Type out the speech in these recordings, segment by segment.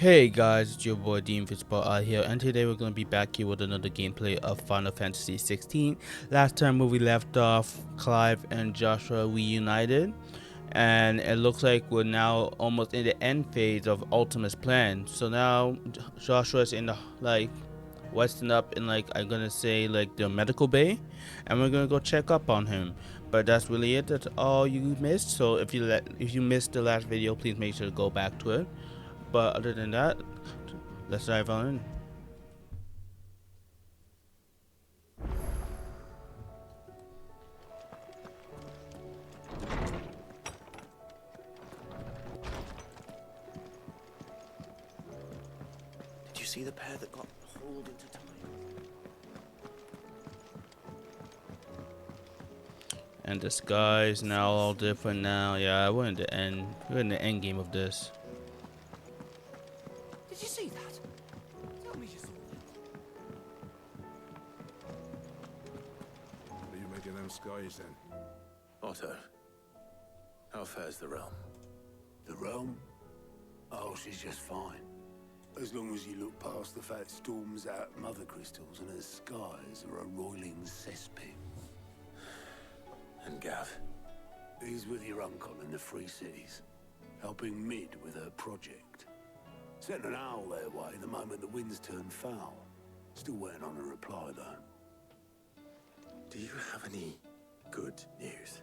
Hey guys, it's your boy TheInvincibleI here, and today we're going to be back here with another gameplay of Final Fantasy 16. Last time when we left off, Clive and Joshua reunited, and it looks like we're now almost in the end phase of Ultima's plan. So now Joshua's in the resting up in I'm gonna say the medical bay, and we're gonna go check up on him. But that's really it. That's all you missed. So if you missed the last video, please make sure to go back to it. But other than that, let's dive on in. Did you see the pair that got hauled into time? And the sky is now all different now. Yeah, we're in the end. We're in the end game of this. Did you see that? Tell me you saw that. What are you making them skies then? Otto, how fares the realm? The realm? Oh, she's just fine. As long as you look past the fat storms out mother crystals and her skies are a roiling cesspit. And Gav? He's with your uncle in the Free Cities, helping Mid with her project. Sent an owl their way the moment the winds turned foul. Still waiting on a reply, though. Do you have any good news?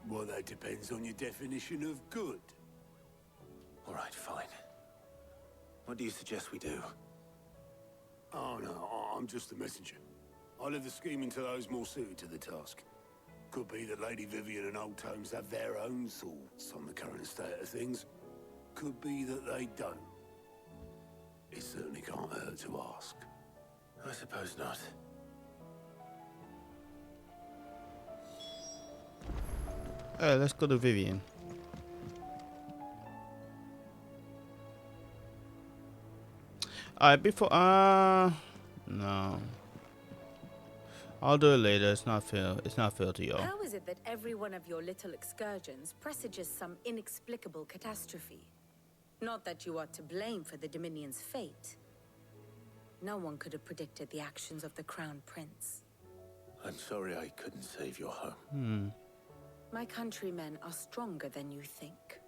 Well, that depends on your definition of good. All right, fine. What do you suggest we do? Oh, no, I'm just the messenger. I'll leave the scheming to those more suited to the task. Could be that Lady Vivian and Old Tomes have their own thoughts on the current state of things. Could be that they don't. It certainly can't hurt to ask. I suppose not. Alright, let's go to Vivian. Alright, before no. I'll do it later. It's not fair. It's not fair to y'all. How is it that every one of your little excursions presages some inexplicable catastrophe? Not that you are to blame for the Dominion's fate. No one could have predicted the actions of the Crown Prince. I'm sorry I couldn't save your home. My countrymen are stronger than you think.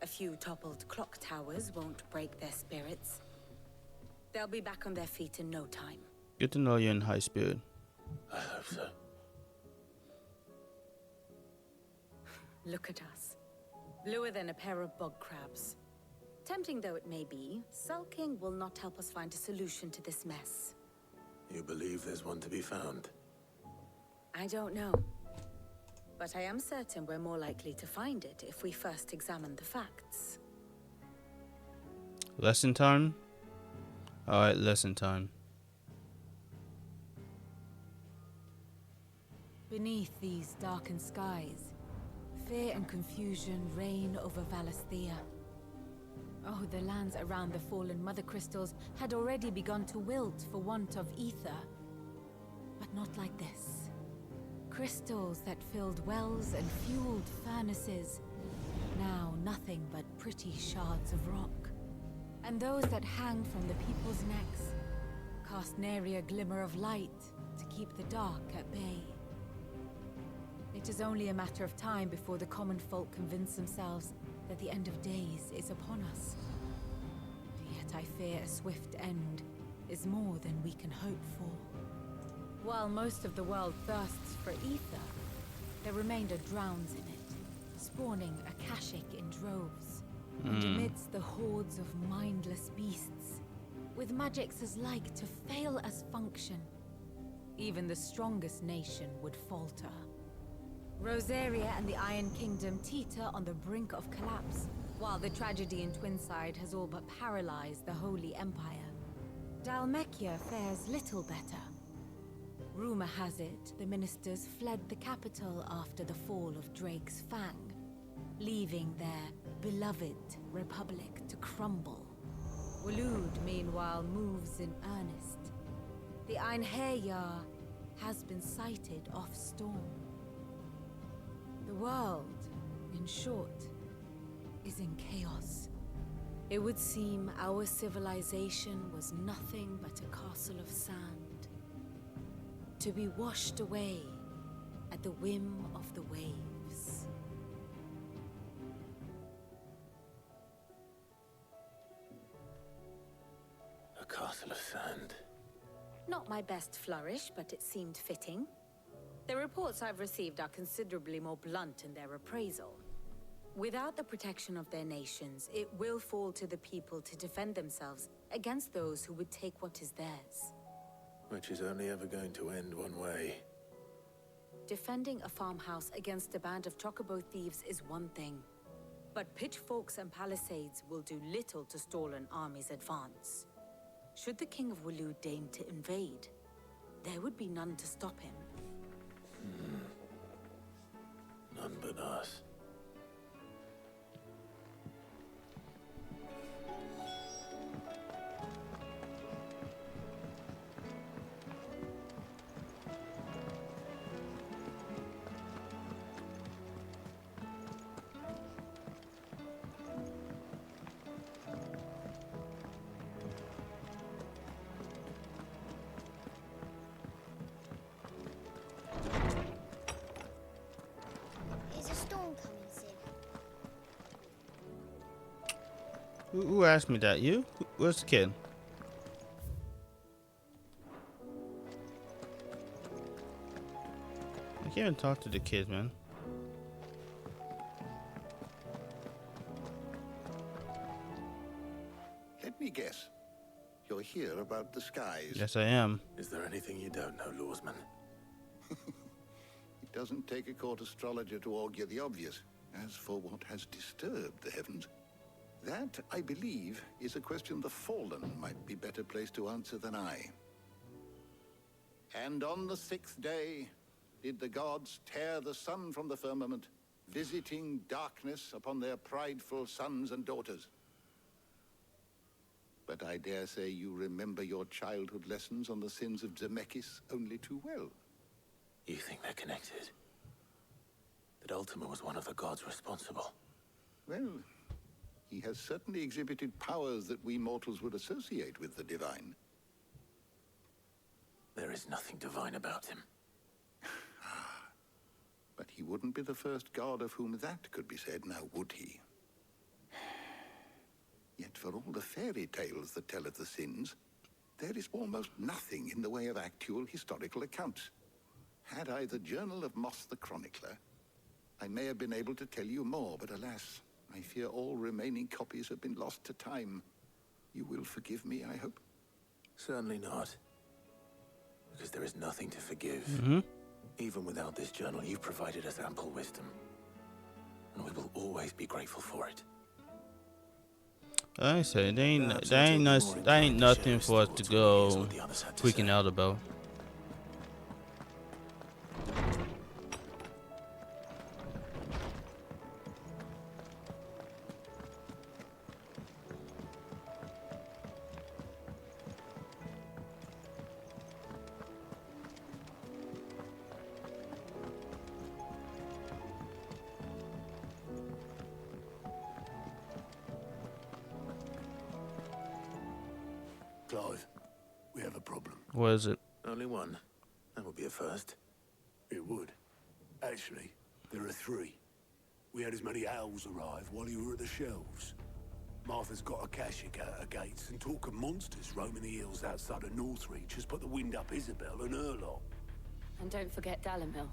A few toppled clock towers won't break their spirits. They'll be back on their feet in no time. Good to know you're in high spirit. I hope so. Look at us. Bluer than a pair of bog crabs. Tempting though it may be, sulking will not help us find a solution to this mess. You believe there's one to be found? I don't know. But I am certain we're more likely to find it if we first examine the facts. Lesson time? Alright, lesson time. Beneath these darkened skies, fear and confusion reign over Valisthea. Oh, the lands around the fallen mother crystals had already begun to wilt for want of ether. But not like this. Crystals that filled wells and fueled furnaces. Now nothing but pretty shards of rock. And those that hang from the people's necks cast nary a glimmer of light to keep the dark at bay. It is only a matter of time before the common folk convince themselves that the end of days is upon us. Yet I fear a swift end is more than we can hope for. While most of the world thirsts for ether, the remainder drowns in it, spawning Akashic in droves. And amidst the hordes of mindless beasts, with magics as like to fail as function, even the strongest nation would falter. Rosaria and the Iron Kingdom teeter on the brink of collapse, while the tragedy in Twinside has all but paralyzed the Holy Empire. Dalmekia fares little better. Rumor has it the ministers fled the capital after the fall of Drake's Fang, leaving their beloved republic to crumble. Waloed, meanwhile, moves in earnest. The Einherjar has been sighted off-storm. The world, in short, is rising chaos. It would seem our civilization was nothing but a castle of sand, to be washed away at the whim of the waves. A castle of sand. Not my best flourish, but it seemed fitting. The reports I've received are considerably more blunt in their appraisal. Without the protection of their nations, it will fall to the people to defend themselves against those who would take what is theirs. Which is only ever going to end one way. Defending a farmhouse against a band of chocobo thieves is one thing, but pitchforks and palisades will do little to stall an army's advance. Should the King of Waloed deign to invade, there would be none to stop him. None but us. Is a storm coming soon? Who asked me that? You? Where's the kid? I can't even talk to the kids, man. Let me guess. You're here about the skies. Yes, I am. Is there anything you don't know, Lawsman? It doesn't take a court astrologer to augur the obvious. As for what has disturbed the heavens, that, I believe, is a question the Fallen might be better placed to answer than I. And on the 6th day did the gods tear the sun from the firmament, visiting darkness upon their prideful sons and daughters. But I dare say you remember your childhood lessons on the sins of Zemeckis only too well. You think they're connected? That Ultima was one of the gods responsible? Well, he has certainly exhibited powers that we mortals would associate with the divine. There is nothing divine about him. But he wouldn't be the first god of whom that could be said, now would he? Yet for all the fairy tales that tell of the sins, there is almost nothing in the way of actual historical accounts. Had I the Journal of Moss the Chronicler, I may have been able to tell you more, but alas, I fear all remaining copies have been lost to time. You will forgive me, I hope? Certainly not. Because there is nothing to forgive. Even without this journal, you've provided us ample wisdom. And we will always be grateful for it. I said, that ain't nothing for us to go freaking out about. Clive, we have a problem. What is it? Only one. That would be a first. It would. Actually, there are 3. We had as many owls arrive while you were at the shelves. Martha's got a Kashik out her gates, and talk of monsters roaming the hills outside of Northreach has put the wind up Isabel and her lot. And don't forget Dalimil.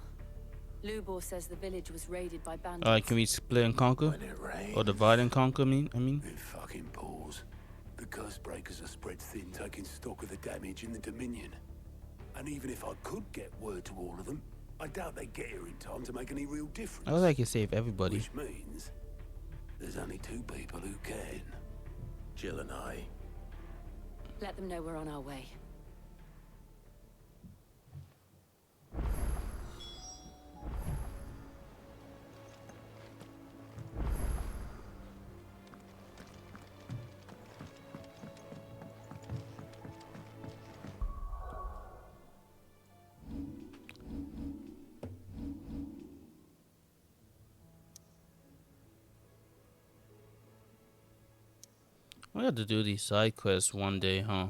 Lubor says the village was raided by bandits. Alright, can we split and conquer? When it rains. Or divide and conquer, I mean? It fucking pours. The curse breakers are spread thin, taking stock of the damage in the Dominion. And even if I could get word to all of them, I doubt they'd get here in time to make any real difference. I would like to save everybody. Which means there's only 2 people who can. Jill and I. Let them know we're on our way. We have to do these side quests one day, huh?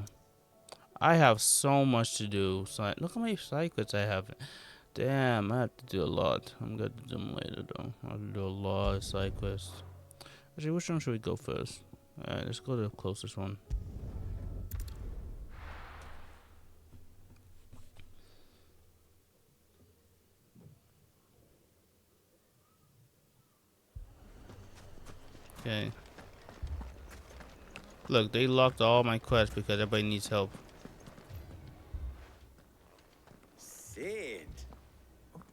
I have so much to do. Look how many side quests I have. Damn, I have to do a lot. I'm gonna do them later though. I'll do a lot of side quests. Actually, which one should we go first? Alright, let's go to the closest one. Okay. Look, they locked all my quests because everybody needs help. Sid,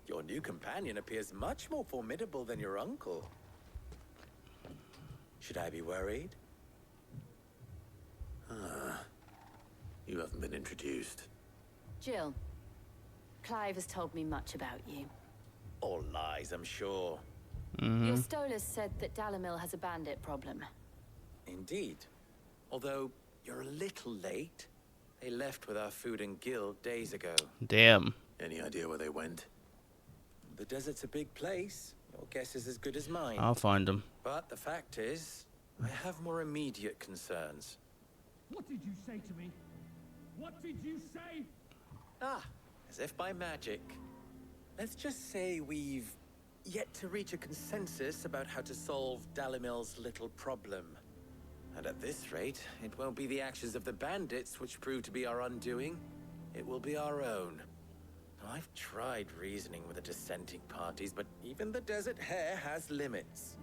your new companion appears much more formidable than your uncle. Should I be worried? You haven't been introduced. Jill, Clive has told me much about you. All lies, I'm sure. Your Stolas said that Dalamil has a bandit problem. Indeed. Although, you're a little late. They left with our food and guild days ago. Damn. Any idea where they went? The desert's a big place. Your guess is as good as mine. I'll find them. But the fact is, I have more immediate concerns. What did you say to me? What did you say? Ah, as if by magic. Let's just say we've yet to reach a consensus about how to solve Dalimil's little problem. And at this rate, it won't be the actions of the bandits which prove to be our undoing. It will be our own. I've tried reasoning with the dissenting parties, but even the Desert Hare has limits.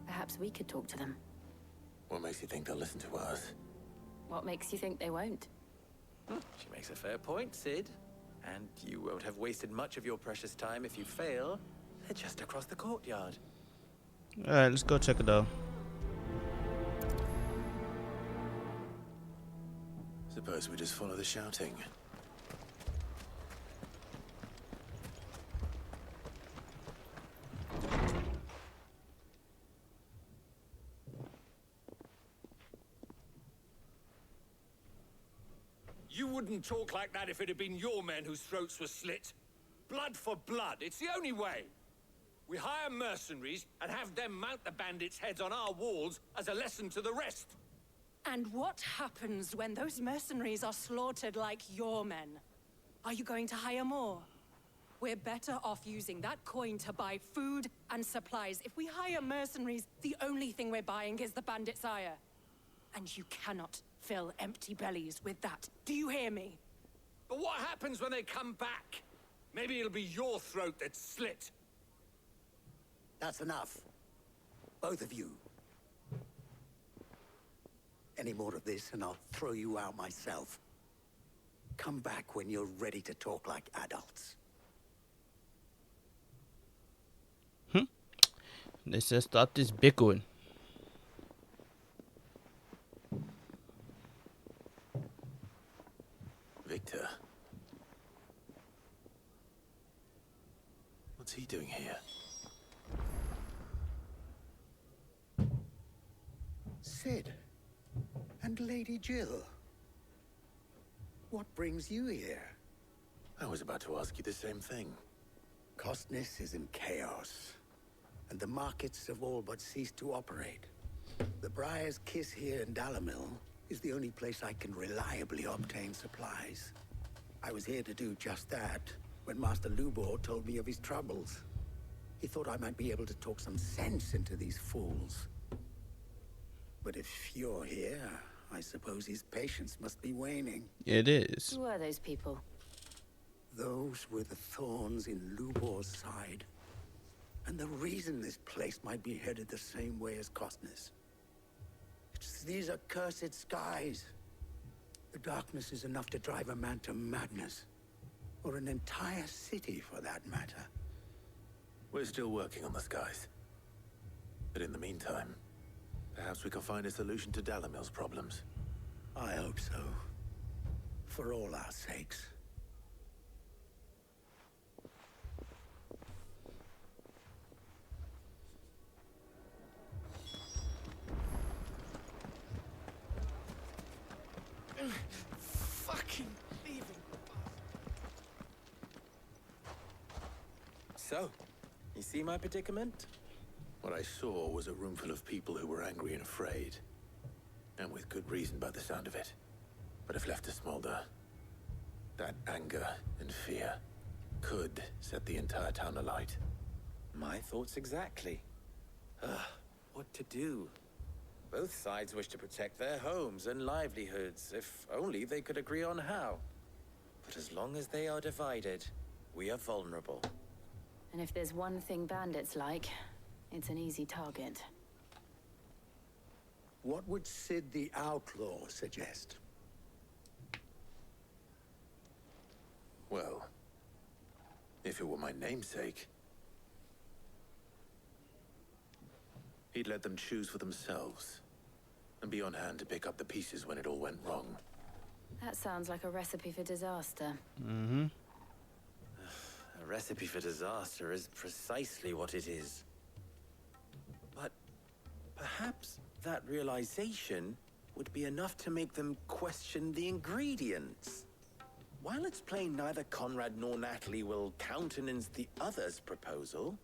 Perhaps we could talk to them. What makes you think they'll listen to us? What makes you think they won't? She makes a fair point, Sid. And you won't have wasted much of your precious time if you fail. They're just across the courtyard. Alright, let's go check it out. Suppose we just follow the shouting. You wouldn't talk like that if it had been your men whose throats were slit. Blood for blood, it's the only way. We hire mercenaries and have them mount the bandits' heads on our walls as a lesson to the rest. And what happens when those mercenaries are slaughtered like your men? Are you going to hire more? We're better off using that coin to buy food and supplies. If we hire mercenaries, the only thing we're buying is the bandits' ire. And you cannot fill empty bellies with that. Do you hear me? But what happens when they come back? Maybe it'll be your throat that's slit. That's enough. Both of you. Any more of this and I'll throw you out myself. Come back when you're ready to talk like adults. Let's just start this bickering. Victor. What's he doing here? Sid. And Lady Jill. What brings you here? I was about to ask you the same thing. Costness is in chaos, and the markets have all but ceased to operate. The Briar's Kiss here in Dalamil is the only place I can reliably obtain supplies. I was here to do just that when Master Lubor told me of his troubles. He thought I might be able to talk some sense into these fools. But if you're here, I suppose his patience must be waning. It is. Who are those people? Those were the thorns in Lubor's side. And the reason this place might be headed the same way as Costness. It's these accursed skies. The darkness is enough to drive a man to madness. Or an entire city, for that matter. We're still working on the skies. But in the meantime, perhaps we can find a solution to Dalamil's problems. I hope so. For all our sakes. Fucking leaving. So, you see my predicament? What I saw was a room full of people who were angry and afraid. And with good reason by the sound of it. But if left to smolder, that anger and fear could set the entire town alight. My thoughts exactly. What to do? Both sides wish to protect their homes and livelihoods, if only they could agree on how. But as long as they are divided, we are vulnerable. And if there's one thing bandits like, it's an easy target. What would Sid the Outlaw suggest? Well, if it were my namesake, he'd let them choose for themselves and be on hand to pick up the pieces when it all went wrong. That sounds like a recipe for disaster. Mm-hmm. A recipe for disaster is precisely what it is. But perhaps that realization would be enough to make them question the ingredients. While it's plain neither Conrad nor Natalie will countenance the other's proposal,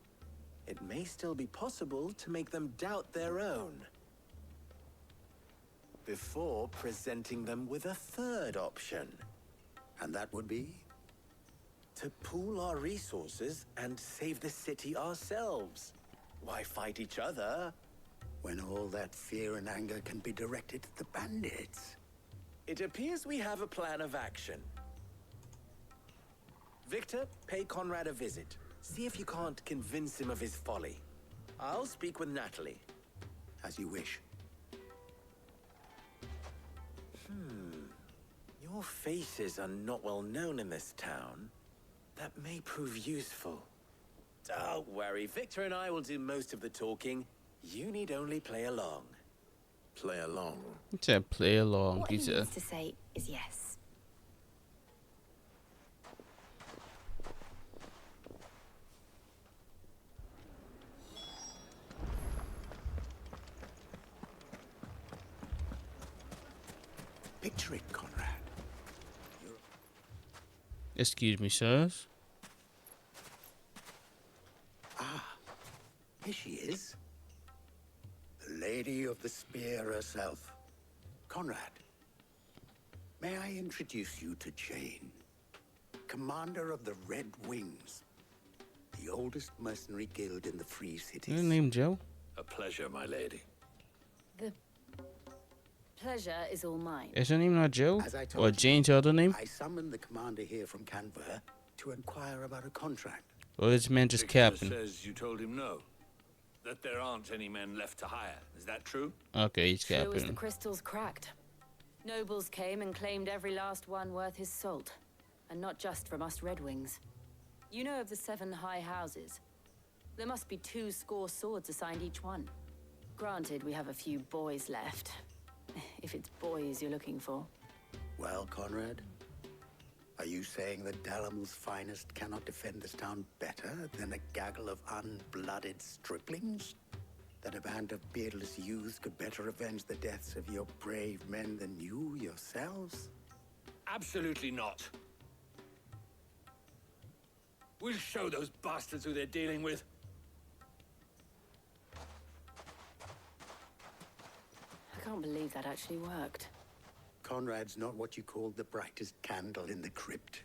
it may still be possible to make them doubt their own. Before presenting them with a third option. And that would be? To pool our resources and save the city ourselves. Why fight each other? When all that fear and anger can be directed at the bandits. It appears we have a plan of action. Victor, pay Conrad a visit. See if you can't convince him of his folly. I'll speak with Natalie. As you wish. Your faces are not well known in this town. That may prove useful. Don't worry, Victor and I will do most of the talking. You need only play along. Play along? He said play along, What he he said. needs to say is yes. Picture it, Conrad. Excuse me, sirs. Here she is. The Lady of the Spear herself. Conrad, may I introduce you to Jane, commander of the Red Wings, the oldest mercenary guild in the Free Cities. Is her name Joe? A pleasure, my lady. The pleasure is all mine. Is her name not Joe? As I told Or you, Jane's other name? I summoned the commander here from Canberra to inquire about a contract. Or is man just capping? says you told him no. That there aren't any men left to hire. Is that true? Okay, he's True as the capping. crystals cracked. Nobles came and claimed every last one worth his salt. And not just from us Red Wings. You know of the 7 high houses. There must be 2 swords assigned each one. Granted, we have a few boys left. If it's boys you're looking for. Well, Conrad, are you saying that Dalamil's finest cannot defend this town better than a gaggle of unblooded striplings? That a band of beardless youths could better avenge the deaths of your brave men than you yourselves? Absolutely not. We'll show those bastards who they're dealing with. I can't believe that actually worked. Conrad's not what you called the brightest candle in the crypt.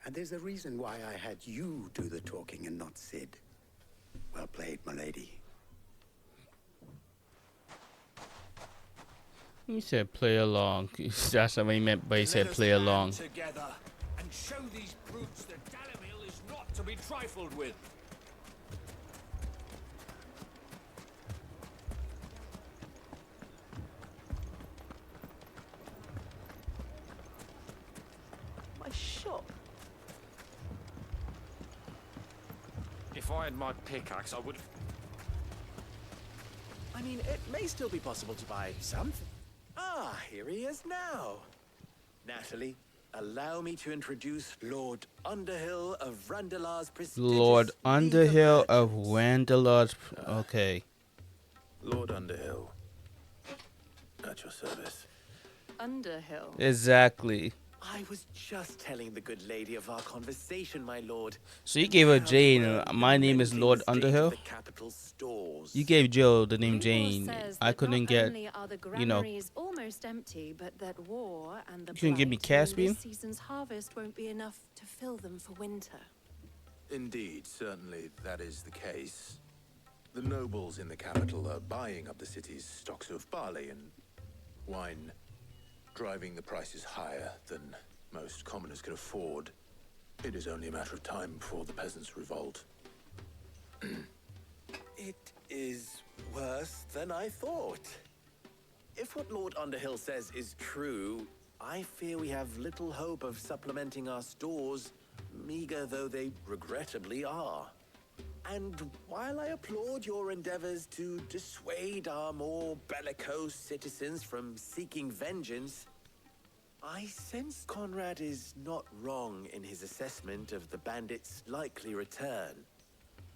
And there's a reason why I had you do the talking and not Sid. Well played, my lady. He said play along. That's what he meant by he said play along. Together and show these brutes that Dalimil is not to be trifled with. My shop. If I had my pickaxe, I would. I mean, it may still be possible to buy something. Ah, here he is now. Natalie, allow me to introduce Lord Underhill of Randalar's prestigious Lord League Underhill of Merchants. Randalar's. Okay. Lord Underhill. At your service. Underhill. Exactly. I was just telling the good lady of our conversation, my lord. So you gave her How Jane. they were My name is lamenting Lord the state of Underhill. the capital stores. You gave Joe the name Leroy Jane. says I that couldn't not get, only are the you know, granaries almost empty, but that war and the you couldn't give me blight mean Caspian. this season's harvest won't be enough to fill them for winter. Indeed, certainly that is the case. The nobles in the capital are buying up the city's stocks of barley and wine, driving the prices higher than most commoners can afford. It is only a matter of time before the peasants revolt. It is worse than I thought. If what Lord Underhill says is true, I fear we have little hope of supplementing our stores, meager though they regrettably are. And while I applaud your endeavors to dissuade our more bellicose citizens from seeking vengeance, I sense Conrad is not wrong in his assessment of the bandits' likely return.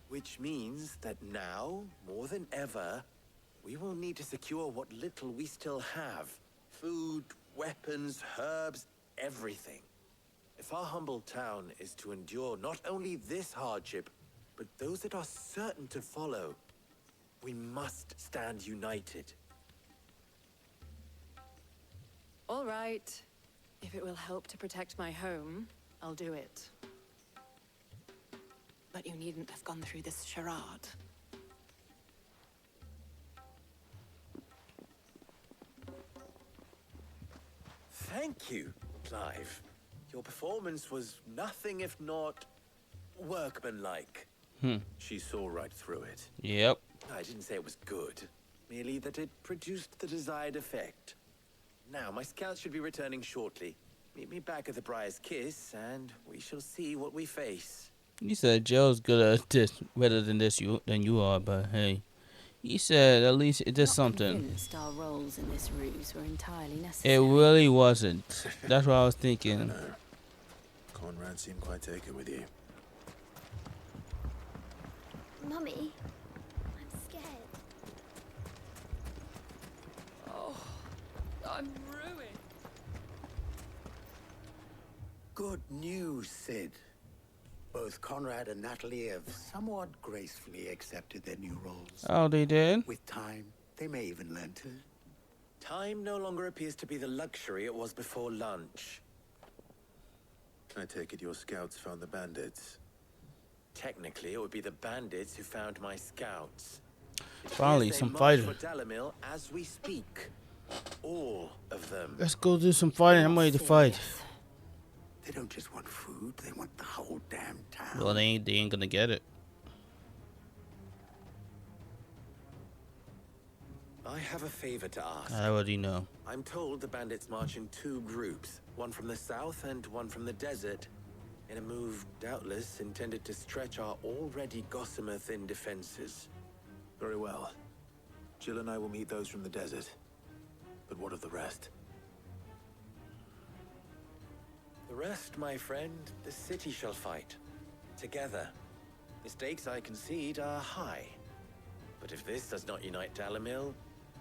Which means that now, more than ever, we will need to secure what little we still have. Food, weapons, herbs, everything. If our humble town is to endure not only this hardship, but those that are certain to follow, we must stand united. All right. If it will help to protect my home, I'll do it. But you needn't have gone through this charade. Thank you, Clive. Your performance was nothing if not workmanlike. She saw right through it. Yep. I didn't say it was good, merely that it produced the desired effect. Now, my scouts should be returning shortly. Meet me back at the Briar's Kiss, and we shall see what we face. You said Joe's good at this, better than than you are, but hey, he said at least it did Not something. convinced our roles in this ruse were entirely It necessary. really wasn't. That's what I was thinking. No. Conrad seemed quite taken with you. Mummy, I'm scared. Oh, I'm ruined. Good news, Sid. Both Conrad and Natalie have somewhat gracefully accepted their new roles. Oh, they did? With time, they may even learn to. Time no longer appears to be the luxury it was before lunch. I take it your scouts found the bandits. Technically, it would be the bandits who found my scouts. It Finally, appears they some march fighting. for Dalimil as we speak. All of them. Let's go do some fighting. I'm ready to fight. They don't just want food, they want the whole damn town. Well, they ain't gonna get it. I have a favor to ask. I already know. I'm told the bandits march in two groups, one from the south and one from the desert, in a move doubtless intended to stretch our already gossamer-thin defenses. Very well. Jill and I will meet those from the desert. But what of the rest? The rest, my friend, the city shall fight. Together. The stakes, I concede, are high. But if this does not unite Dalimil,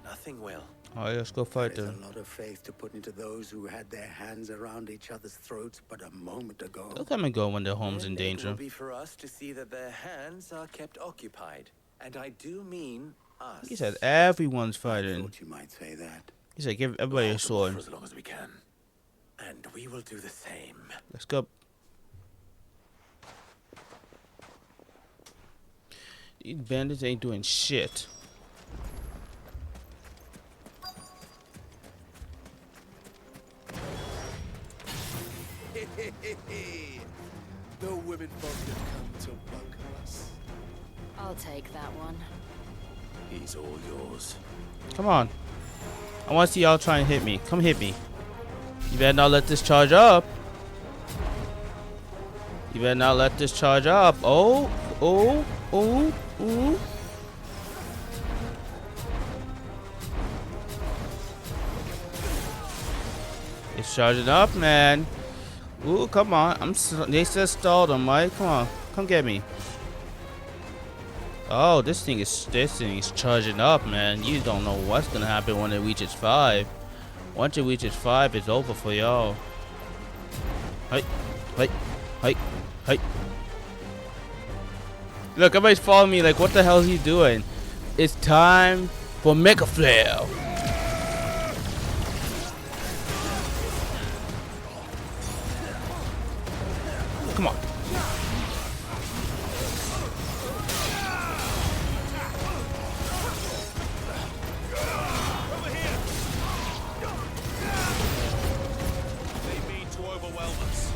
nothing will. Alright, let's go fight There's them. a lot of faith to put into those who had their hands around each other's throats but a moment ago. They'll come and go when their home's in And it danger. will be for us to see that their hands are kept occupied. And I do mean us. He said everyone's I fighting. thought you might say that. He said give everybody a Hold them off sword. for as long as we can. And we will do the same. Let's go. These bandits ain't doing shit. No women folk have come to welcome us. I'll take that one. He's all yours. Come on. I want to see y'all try and hit me. Come hit me. You better not let this charge up. You better not let this charge up. Oh, oh, oh, oh. It's charging up, man. Ooh, come on. They said stalled them, right? Come on. Come get me. Oh, this thing is charging up, man. You don't know what's gonna happen when it reaches 5. Once it reaches 5, it's over for y'all. Hey, hey, hey, hey. Look, everybody's following me like, what the hell is he doing? It's time for Mega Flare. Come on. They mean to overwhelm us.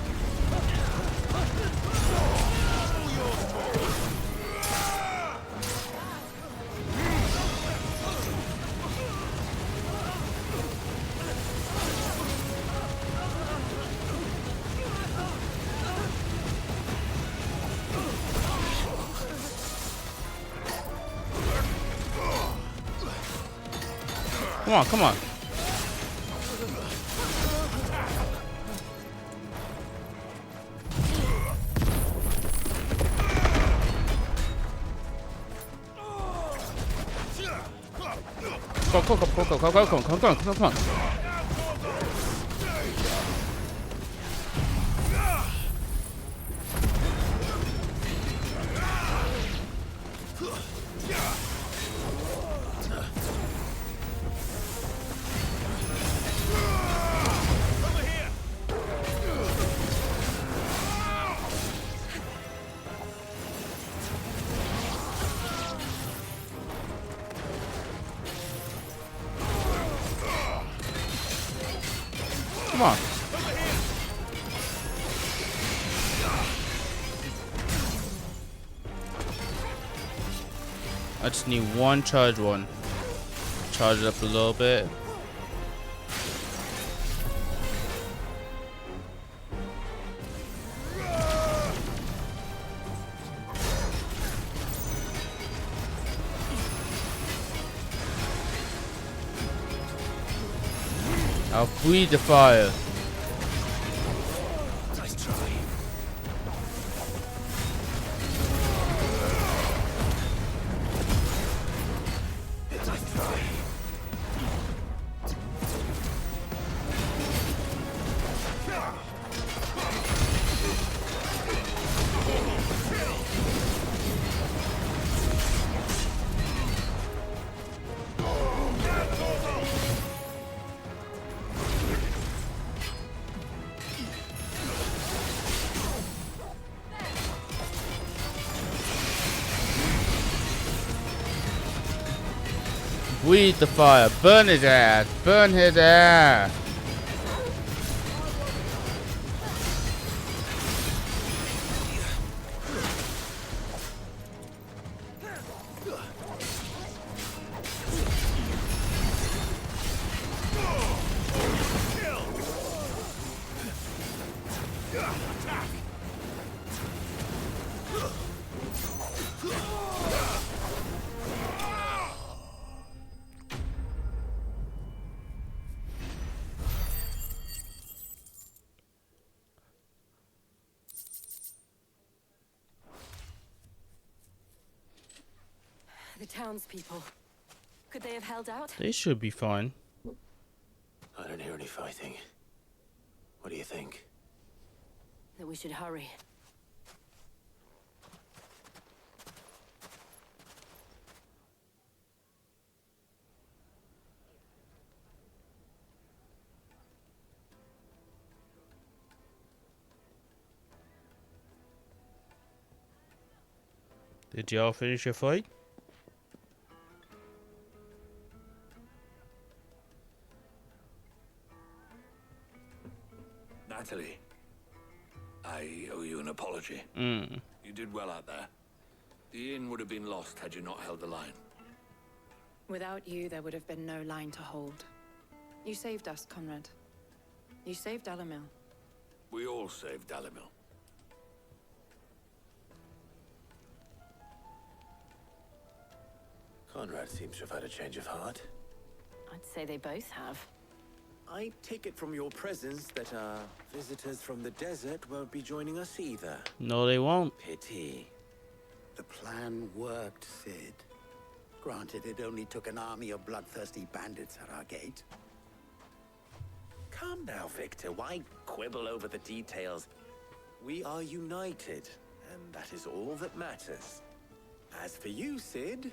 Come on, come on. Come on. Come on. I just need one charge one. Charge it up a little bit. I'll breathe the fire. Nice try. Nice try. Breathe the fire. Burn his ass. Burn his ass. The townspeople. Could they have held out? They should be fine. I don't hear any fighting. What do you think? That we should hurry. Did y'all finish your fight? Natalie, I owe you an apology. Mm. You did well out there. The inn would have been lost had you not held the line. Without you, there would have been no line to hold. You saved us, Conrad. You saved Dalimil. We all saved Dalimil. Conrad seems to have had a change of heart. I'd say they both have. I take it from your presence that our visitors from the desert won't be joining us either. No, they won't. Pity. The plan worked, Sid. Granted, it only took an army of bloodthirsty bandits at our gate. Come now, Victor. Why quibble over the details? We are united, and that is all that matters. As for you, Sid,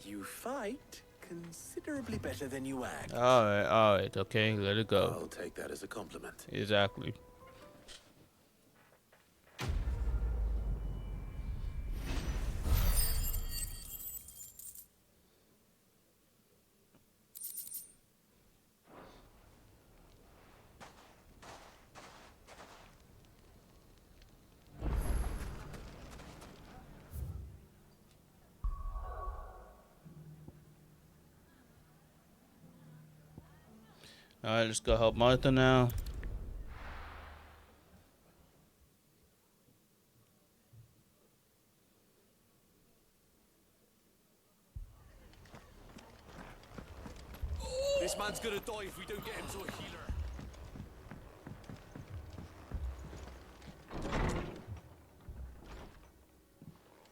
you fight considerably better than you act. All right, okay, let it go. I'll take that as a compliment. Exactly. All right, let's go help Martha now. This man's gonna die if we don't get him to a healer.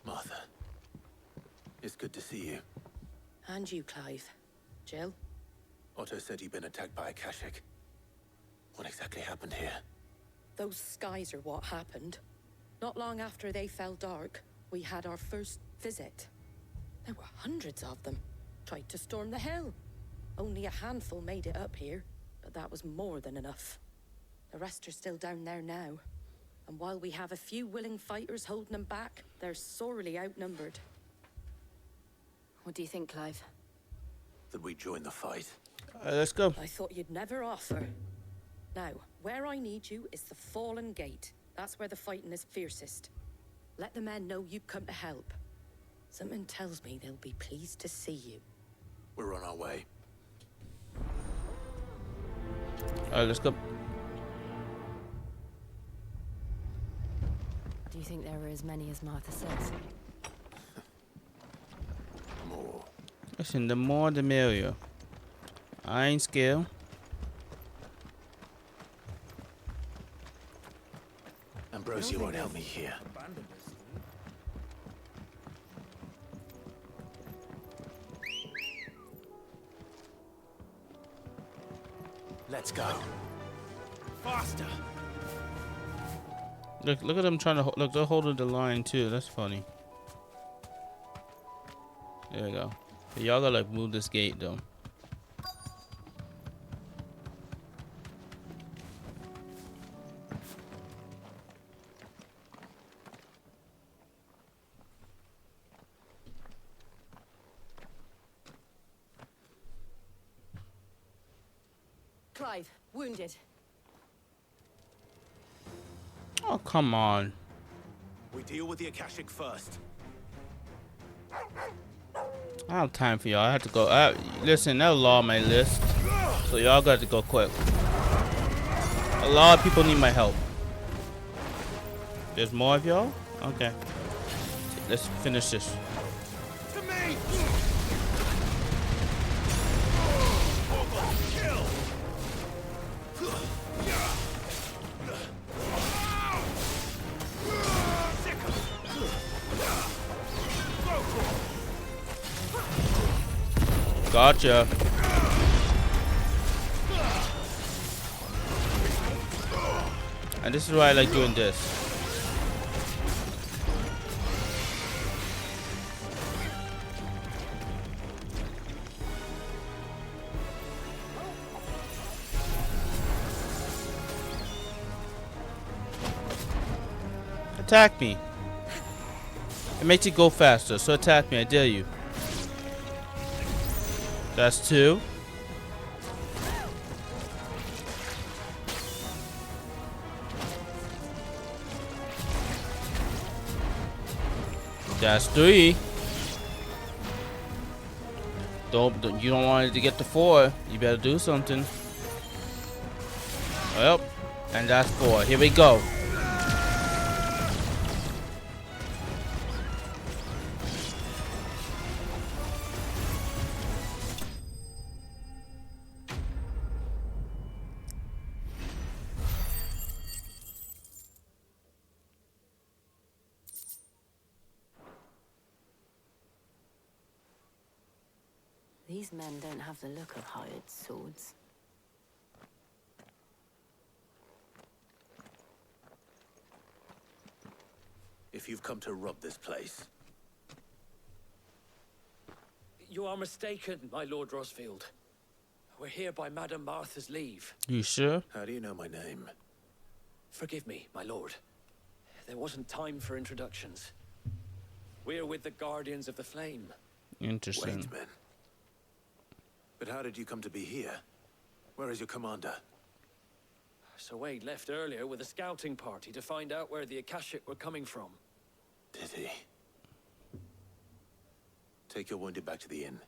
Martha, it's good to see you. And you, Clive. Jill? Otto said you'd been attacked by a Kashik. What exactly happened here? Those skies are what happened. Not long after they fell dark, we had our first visit. There were hundreds of them. Tried to storm the hill. Only a handful made it up here, but that was more than enough. The rest are still down there now. And while we have a few willing fighters holding them back, they're sorely outnumbered. What do you think, Clive? That we join the fight. Let's go. I thought you'd never offer. Now, where I need you is the Fallen Gate. That's where the fighting is fiercest. Let the men know you've come to help. Something tells me they'll be pleased to see you. We're on our way. All right, let's go. Do you think there were as many as Martha says? More. Listen, the more the merrier. I ain't scared. Ambrosia won't help me here. Let's go. Faster! Look at them trying to look. They're holding the line too. That's funny. There we go. But y'all gotta like move this gate though. Clive, wounded. Oh come on. We deal with the Akashic first. I don't have time for y'all. I have to go. Listen, that law on my list, so y'all got to go quick. A lot of people need my help. There's more of y'all? Okay. Let's finish this. To me! Gotcha. And this is why I like doing this. Attack me. It makes it go faster, so attack me, I dare you. That's two. That's three. You don't want it to get to four. You better do something. Well, and that's four. Here we go. These men don't have the look of hired swords. if you've come to rob this place. You are mistaken, my Lord Rosfield. We're here by Madame Martha's leave. You sure? How do you know my name? Forgive me, my lord. There wasn't time for introductions. We're with the Guardians of the Flame. Interesting. Wait, men. But how did you come to be here? Where is your commander? Sir Wade left earlier with a scouting party to find out where the Akashic were coming from. Did he? Take your wounded back to the inn.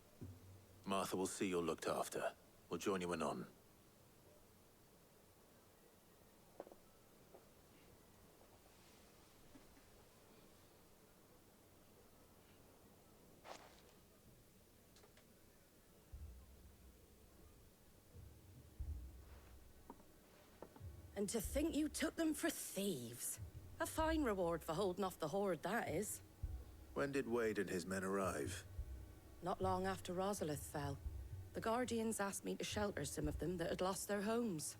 Martha will see you're looked after. We'll join you anon. And to think you took them for thieves. A fine reward for holding off the horde, that is. When did Wade and his men arrive? Not long after Rosalith fell, the Guardians asked me to shelter some of them that had lost their homes.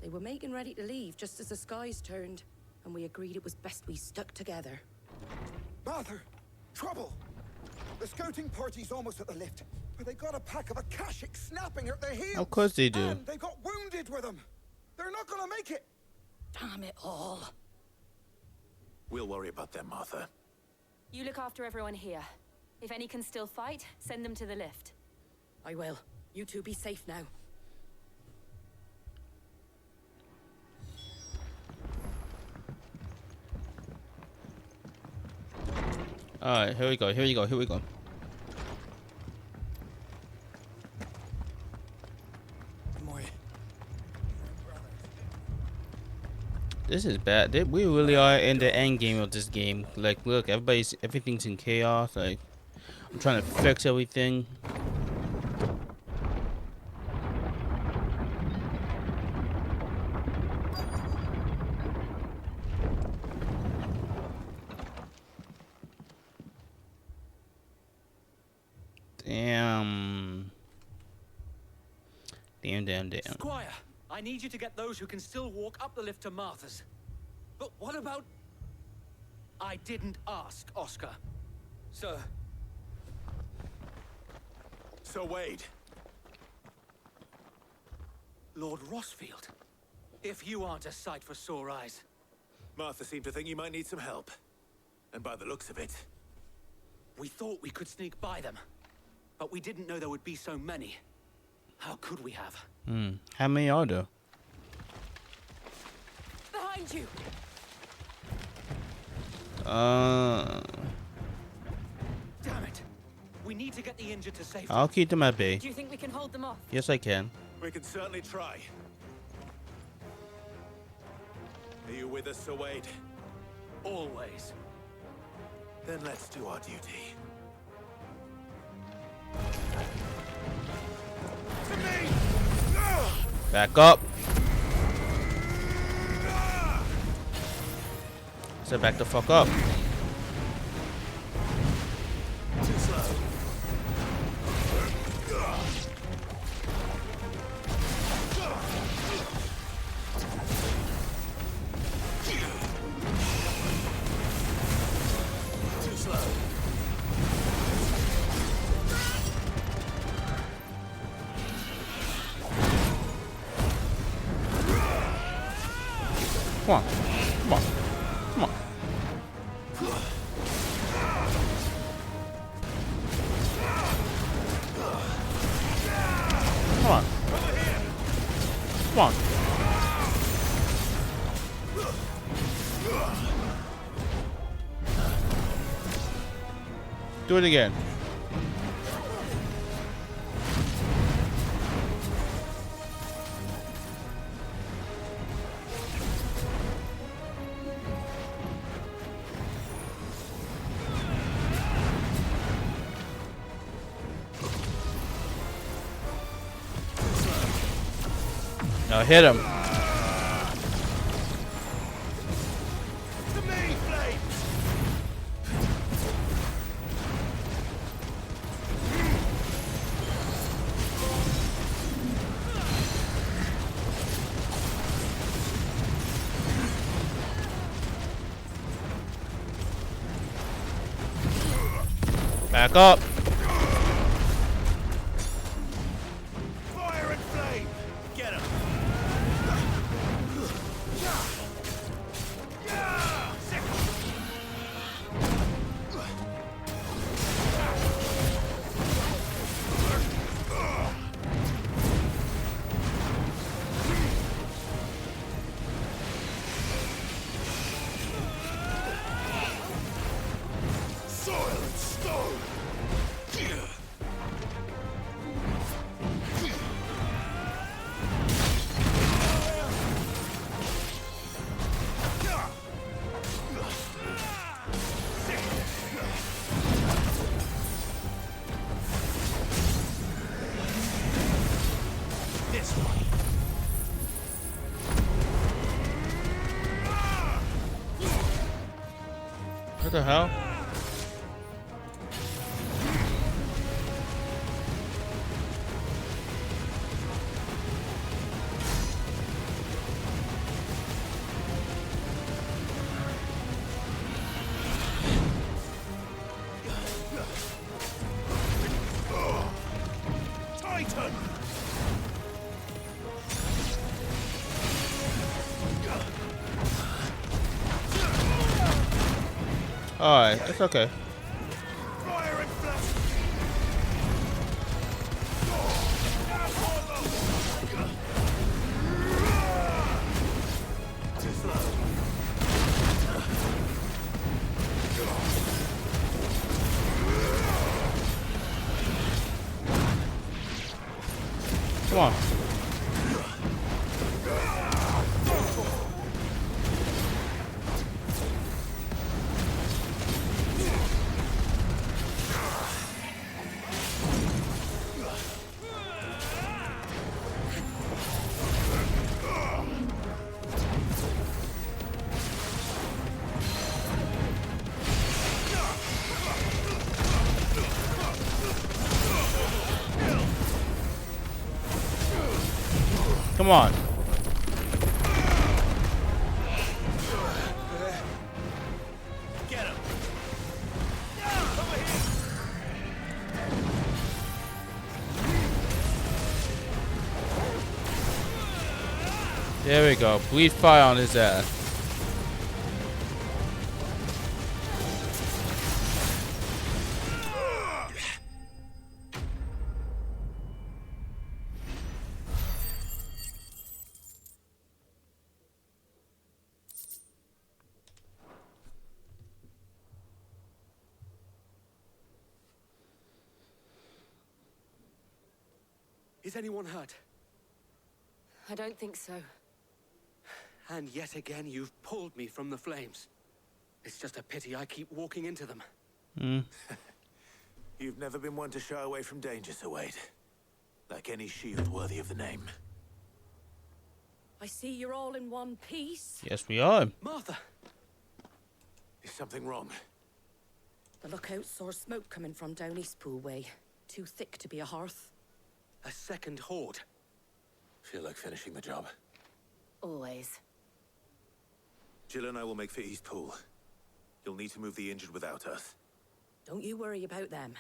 They were making ready to leave just as the skies turned, and we agreed it was best we stuck together. Martha! Trouble! The scouting party's almost at the lift, but they got a pack of Akashic snapping at their heels. Of course they do. And they got wounded with them. They're not gonna make it. Damn it all. We'll worry about them, Martha. You look after everyone here. If any can still fight, send them to the lift. I will. You two be safe now. Alright, here we go, here we go, here we go. This is bad. We really are in the end game of this game. Like, look, everything's in chaos. Like, I'm trying to fix everything. Damn. Damn. Squire, I need you to get those who can still walk up the lift to Martha's. But what about... I didn't ask, Oscar. Sir. Sir Wade. Lord Rosfield. If you aren't a sight for sore eyes. Martha seemed to think you might need some help. And by the looks of it... We thought we could sneak by them. But we didn't know there would be so many. How could we have? How many are there? Behind you! Damn it! We need to get the injured to safety. I'll keep them at bay. Do you think we can hold them off? Yes, I can. We can certainly try. Are you with us, Sir Wade? Always. Then let's do our duty. To me! Back up. So back the fuck up. Too slow. Too slow. Come on. Come on. Come on. Come on. Come on. Do it again. Now hit him. To me, Flames! Back up. Fire and flame! Get him! Soil and stone! This one. What the hell? Titan! Alright, it's okay. Fire and flame! Too slow. Come on. Come on. Get him! There we go. Breathe fire on his ass. Is anyone hurt? I don't think so. And yet again, you've pulled me from the flames. It's just a pity I keep walking into them. You've never been one to shy away from danger, Sir Wade. Like any shield worthy of the name. I see you're all in one piece. Yes, we are. Martha! Is something wrong? The lookout saw smoke coming from down Eastpool way. Too thick to be a hearth. A second horde. Feel like finishing the job. Always. Jill and I will make for Eastpool. You'll need to move the injured without us. Don't you worry about them.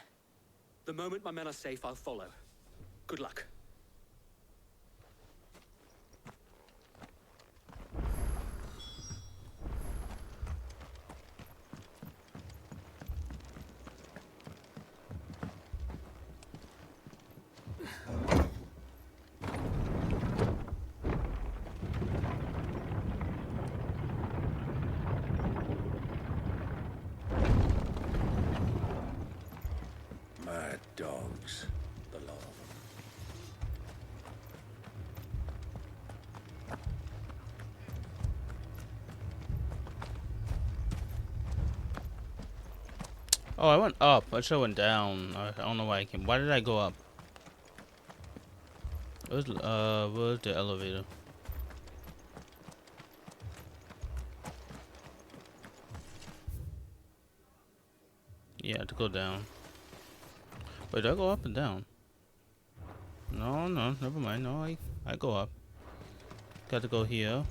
The moment my men are safe, I'll follow. Good luck. Mad dogs, the lot of them. Oh, I went up. I should have went down. I don't know why I came. Why did I go up? Where's the elevator? Yeah, to go down. Wait, do I go up and down? No, no, never mind. No, I go up. Got to go here.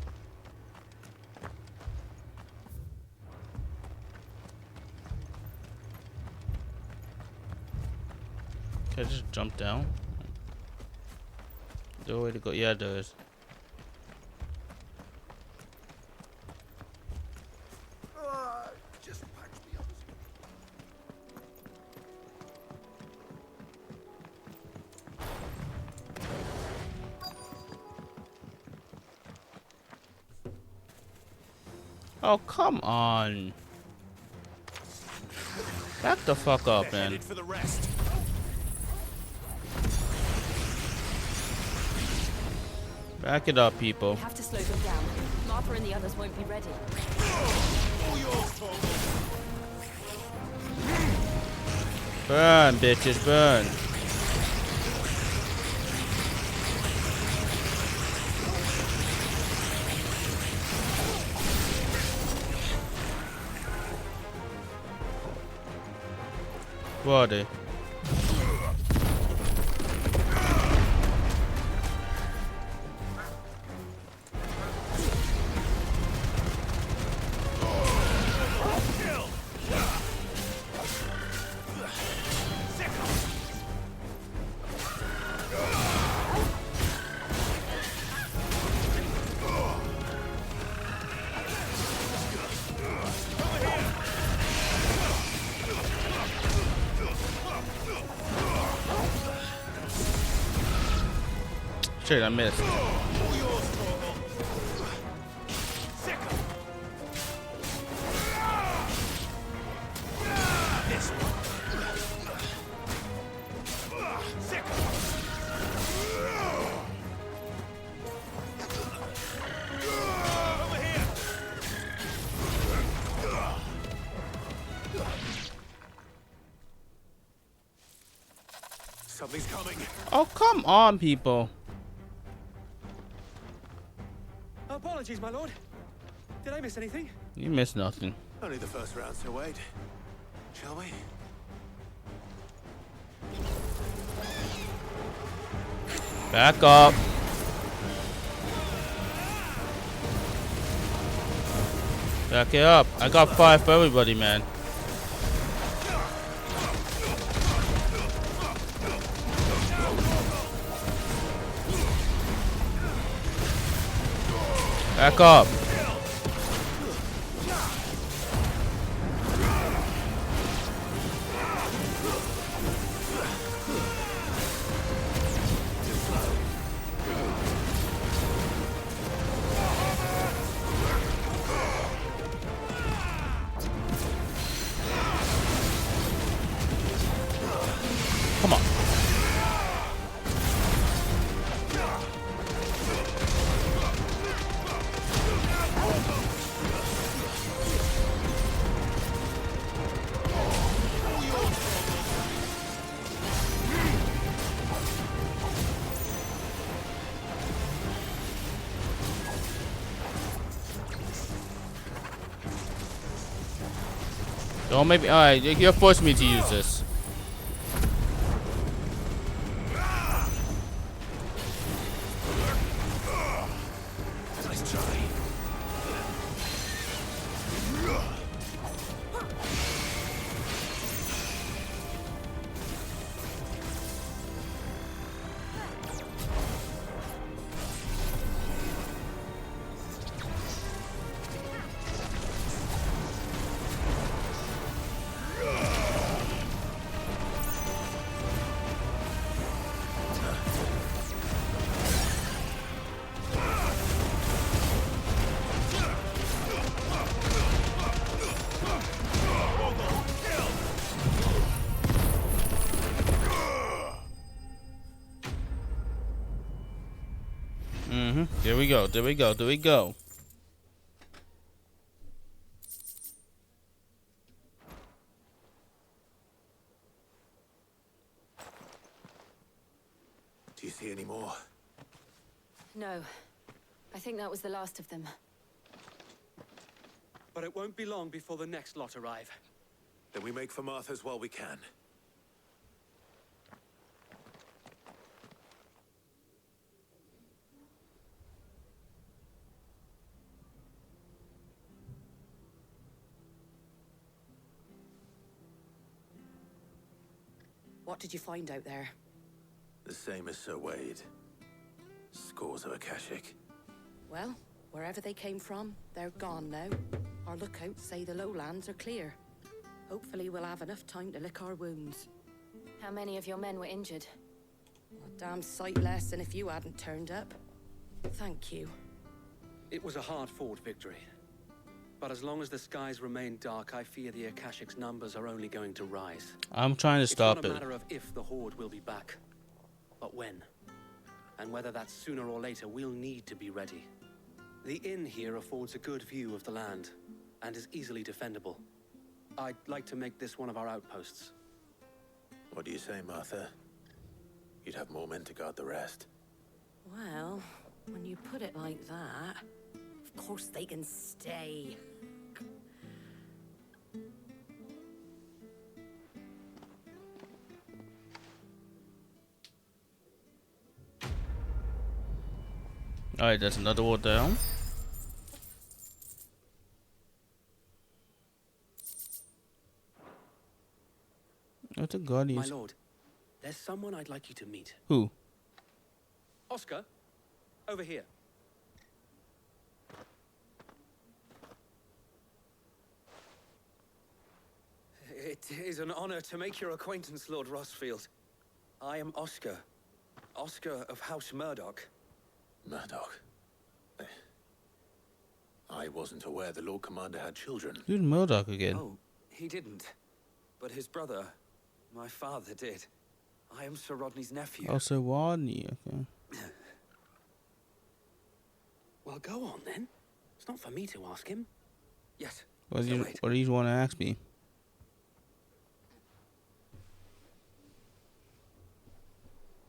Can I just jump down? Is there a way to go? Yeah, there is. Just patch me up. Oh, come on. Back the fuck up, man. For the rest. Back it up, people. We have to slow them down. Martha and the others won't be ready. Burn, bitches, burn. Where are they? Shit, I missed. Something's coming. Oh, come on, people. Apologies, my lord. Did I miss anything? You missed nothing. Only the first round, so wait. Shall we? Back up. Back it up. I got 5 for everybody, man. Back up. Come on. Don't make me. Alright, you're forcing me to use this. Nice try. There we go. There we go. There we go. Do you see any more? No. I think that was the last of them. But it won't be long before the next lot arrive. Then we make for Martha's while we can. What did you find out there? The same as Sir Wade. Scores of Akashic. Well, wherever they came from, they're gone now. Our lookouts say the lowlands are clear. Hopefully we'll have enough time to lick our wounds. How many of your men were injured? A damn sight less than if you hadn't turned up. Thank you. It was a hard-fought victory. But as long as the skies remain dark, I fear the Akashic's numbers are only going to rise. I'm trying to stop It's not it. a matter of if the Horde will be back, but when. And whether that's sooner or later, we'll need to be ready. The inn here affords a good view of the land, and is easily defendable. I'd like to make this one of our outposts. What do you say, Martha? You'd have more men to guard the rest. Well, when you put it like that, of course they can stay. Alright, that's another wall down. That's a guardian. My lord, there's someone I'd like you to meet. Who? Oscar, over here. It is an honor to make your acquaintance, Lord Rossfield. I am Oscar. Oscar of House Murdoch. Murdoch? I wasn't aware the Lord Commander had children. Who's Murdoch again? Oh, he didn't. But his brother, my father, did. I am Sir Rodney's nephew. Oh, Sir Rodney, okay. Well, go on then. It's not for me to ask him. Yes. What so do you want to ask me?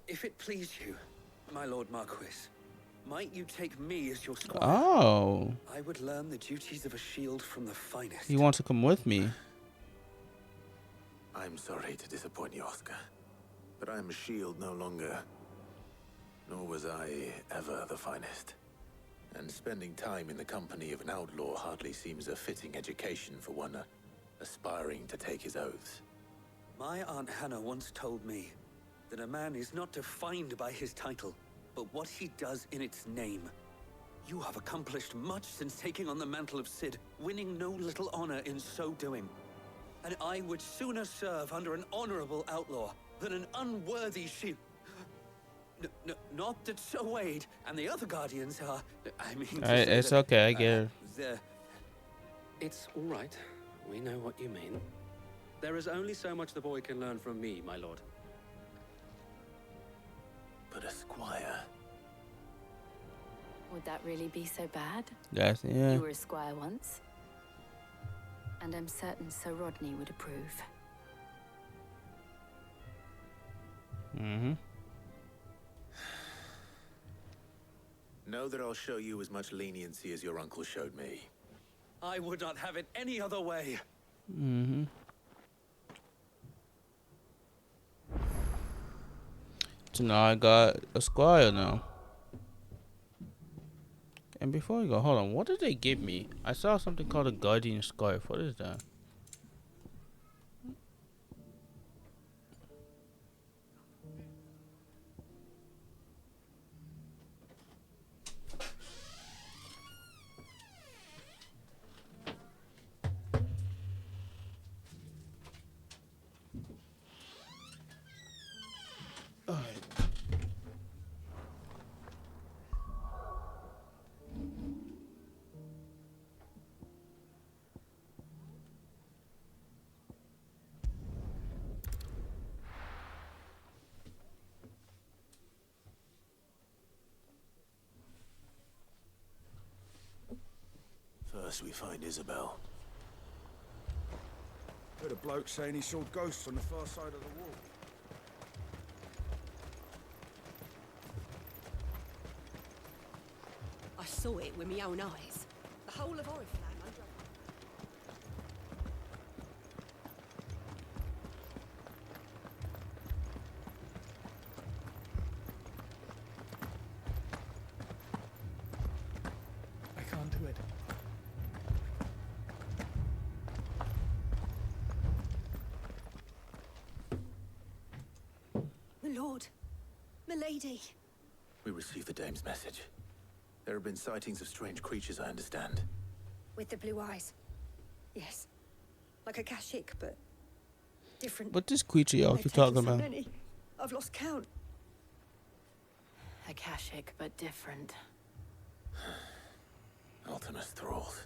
If it please you, my Lord Marquis, might you take me as your squire? Oh. I would learn the duties of a shield from the finest. He wants to come with me. I'm sorry to disappoint you, Oscar, but I'm a shield no longer. Nor was I ever the finest. And spending time in the company of an outlaw hardly seems a fitting education for one aspiring to take his oaths. My Aunt Hannah once told me that a man is not defined by his title, but what he does in its name. You have accomplished much since taking on the mantle of Cid, winning no little honor in so doing. And I would sooner serve under an honorable outlaw than an unworthy shield. Not that Sir Wade and the other guardians are. I mean, It's okay, I get it. It's all right. We know what you mean. There is only so much the boy can learn from me, my lord. But a squire. Would that really be so bad? Yes, yeah. You were a squire once. And I'm certain Sir Rodney would approve. Mm-hmm. Know that I'll show you as much leniency as your uncle showed me. I would not have it any other way. Mm-hmm. So now I got a squire now. And before we go, hold on. What did they give me? I saw something called a guardian scarf. What is that? First we find Isabel. Heard a bloke saying he saw ghosts on the far side of the wall. I saw it with my own eyes. The whole of Oriflamme under... I can't do it. lord. Milady. We received the dame's message. There have been sightings of strange creatures, I understand. With the blue eyes. Yes. Like a Kashik, but different. What this creature y'all They've keep taken talking so about? many. I've lost count. Akashic, but different. Ultimus thralls.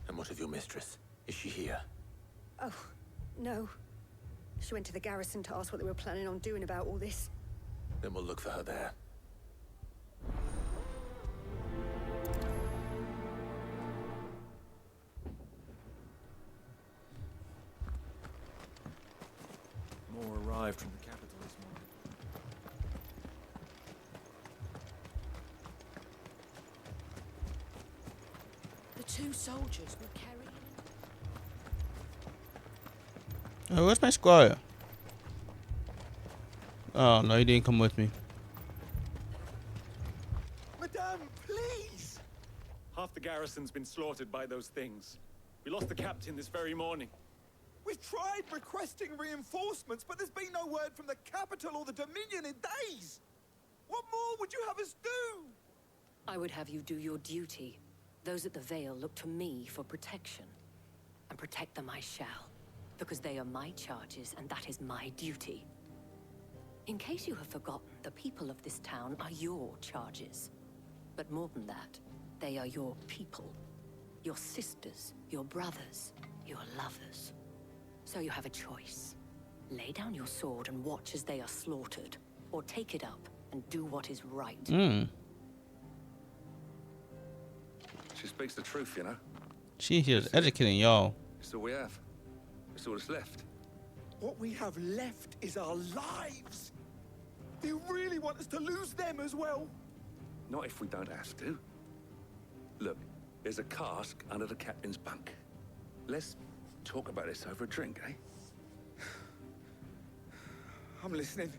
And what of your mistress? Is she here? Oh, no. She went to the garrison to ask what they were planning on doing about all this. Then we'll look for her there. More arrived from the capital this morning. The two soldiers were carrying... Hey, where's my squire? Oh no, he didn't come with me. Madame, please! Half the garrison's been slaughtered by those things. We lost the captain this very morning. We've tried requesting reinforcements, but there's been no word from the capital or the Dominion in days. What more would you have us do? I would have you do your duty. Those at the Vale look to me for protection. And protect them I shall. Because they are my charges, and that is my duty. In case you have forgotten, the people of this town are your charges. But more than that, they are your people. Your sisters, your brothers, your lovers. So you have a choice. Lay down your sword and watch as they are slaughtered, or take it up and do what is right. She speaks the truth, you know. She here's educating y'all. It's all we have. It's all that's left. What we have left is our lives. Do you really want us to lose them as well? Not if we don't have to. Look, there's a cask under the captain's bunk. Let's talk about this over a drink, eh? I'm listening.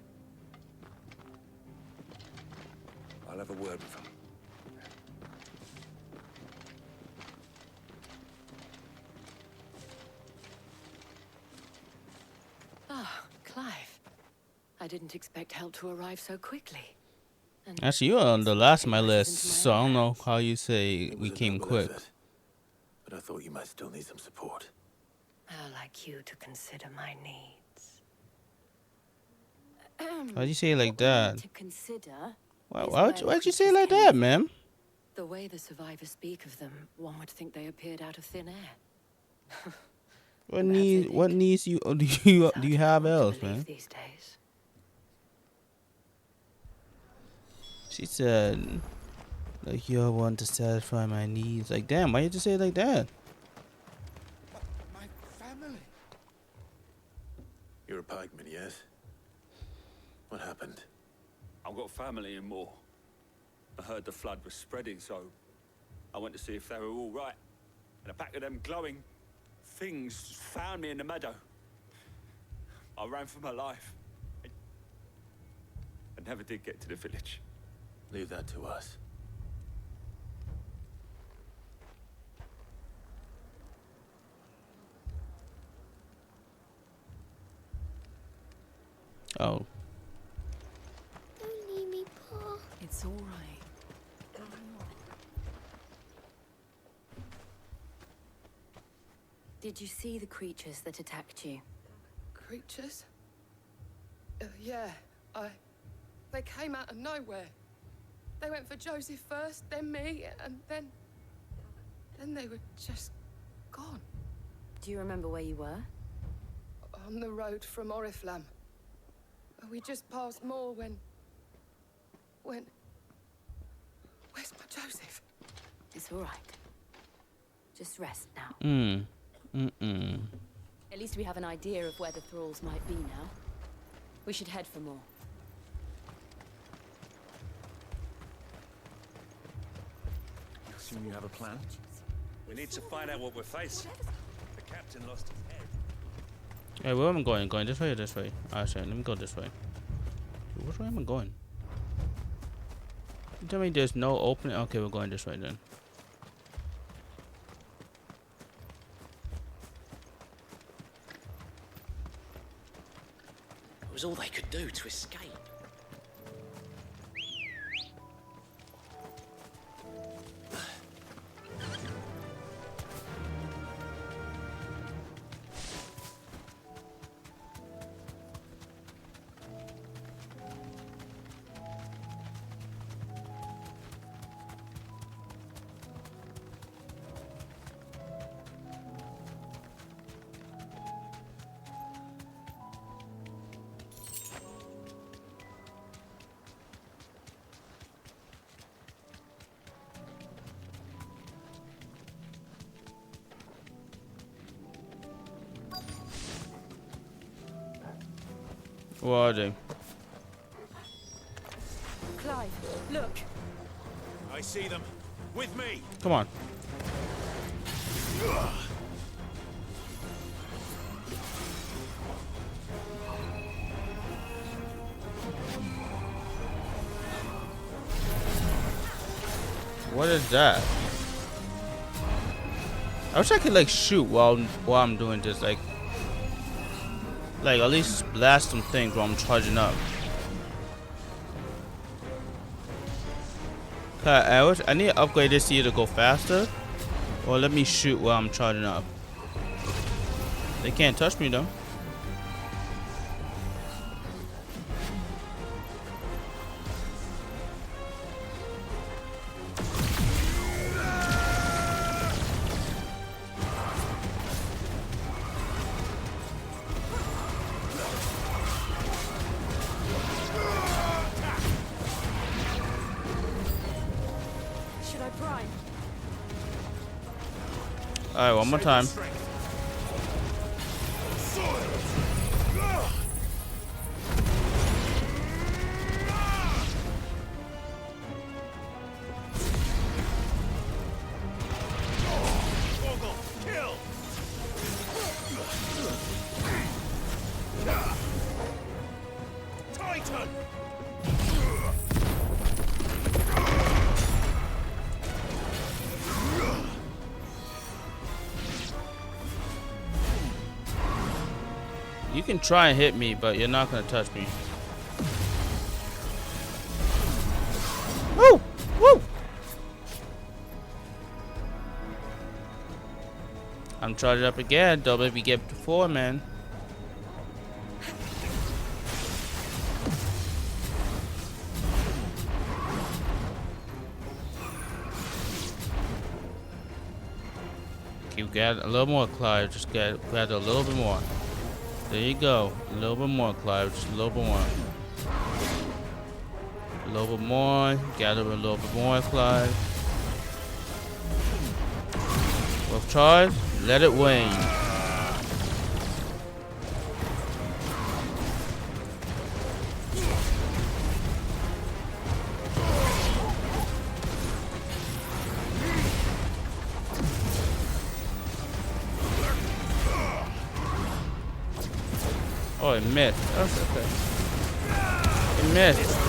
I'll have a word with him. Ah, Clive. I didn't expect help to arrive so quickly. And Actually, you're on the last of my list, so I don't know how you say we came quick. But I thought you might still need some support. I'd like you to consider my needs. Why'd you say it like that? To consider. Why'd you say it like that, man? The way the survivors speak of them, one would think they appeared out of thin air. What needs do you have else, man? These days. She said, like, you're one to satisfy my needs. Like, damn, why you just say it like that? My family. You're a pikeman, yes? What happened? I've got family in Moor. I heard the flood was spreading, so I went to see if they were all right. And a pack of them glowing things found me in the meadow. I ran for my life. I never did get to the village. Leave that to us. Oh. Don't leave me, Paul. It's all right. Did you see the creatures that attacked you? Creatures? Yeah, They came out of nowhere. They went for Joseph first, then me, and then they were just gone. Do you remember where you were? On the road from Oriflamme. We just passed Moor when... Where's my Joseph? It's all right. Just rest now. At least we have an idea of where the thralls might be now. We should head for more. Assume you have a plan? We need to find out what we're facing. The captain lost his head. Hey, where am I going? Going this way or this way? Actually, let me go this way. Which way am I going? You tell me there's no opening? Okay, we're going this way then. was all they could do to escape. What are they? Clive, look. I see them. With me. Come on. What is that? I wish I could like shoot while I'm doing this, like at least blast some things while I'm charging up. I need to upgrade this to either go faster or let me shoot while I'm charging up. They can't touch me though. Should I prime? Alright, one more time. Titan! You can try and hit me, but you're not gonna touch me. Woo! Woo! I'm charged up again. Don't let me get to 4, man. Keep getting a little more, Clive. Just get a little bit more. There you go. A little bit more, Clive. Just a little bit more. A little bit more. Gather a little bit more, Clive. With charge, let it wane. Oh, it missed. That's okay. It missed.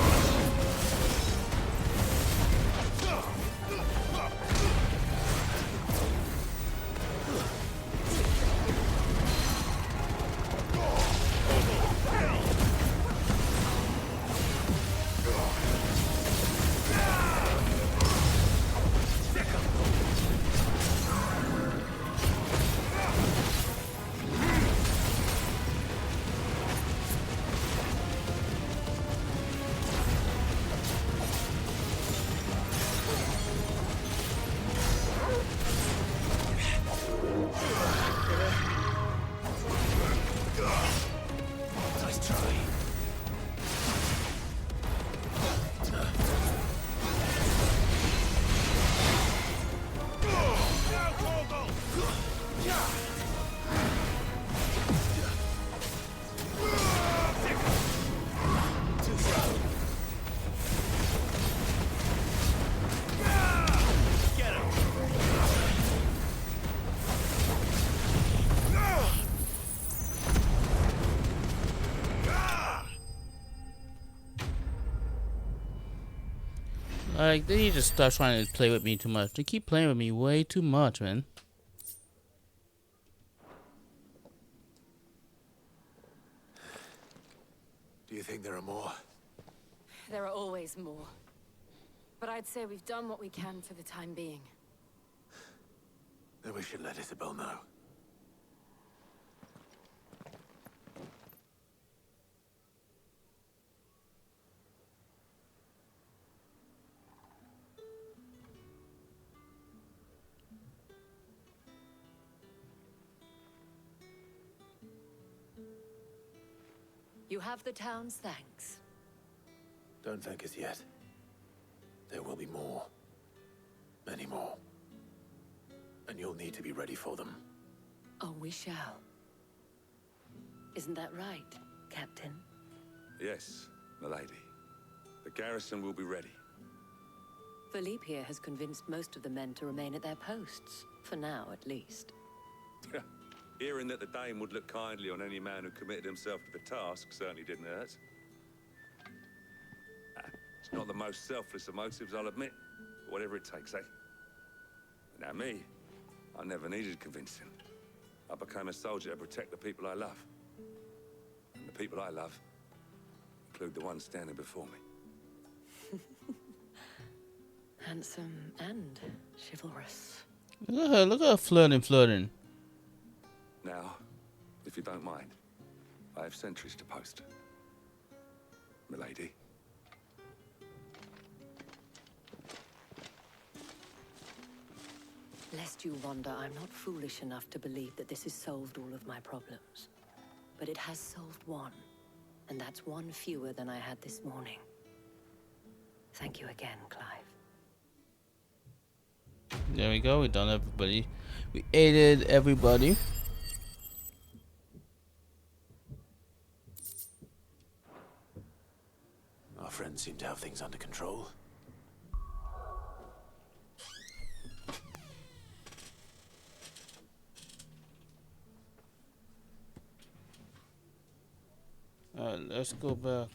Like, they need to stop trying to play with me too much. They keep playing with me way too much, man. always more. But I'd say we've done what we can for the time being. Then we should let Isabel know. You have the town's thanks. Don't thank us yet. There will be more. Many more. And you'll need to be ready for them. Oh, we shall. Isn't that right, Captain? Yes, milady. The garrison will be ready. Philippe here has convinced most of the men to remain at their posts. For now, at least. Hearing that the Dame would look kindly on any man who committed himself to the task certainly didn't hurt. It's not the most selfless of motives, I'll admit. But whatever it takes, eh? Now me, I never needed convincing. I became a soldier to protect the people I love. And the people I love include the ones standing before me. Handsome and chivalrous. Look at her flirting. Now, if you don't mind, I have sentries to post. Milady. Lest you wonder, I'm not foolish enough to believe that this has solved all of my problems. But it has solved one, and that's one fewer than I had this morning. Thank you again, Clive. There we go, we done everybody. We aided everybody. Our friends seem to have things under control. Alright, let's go back.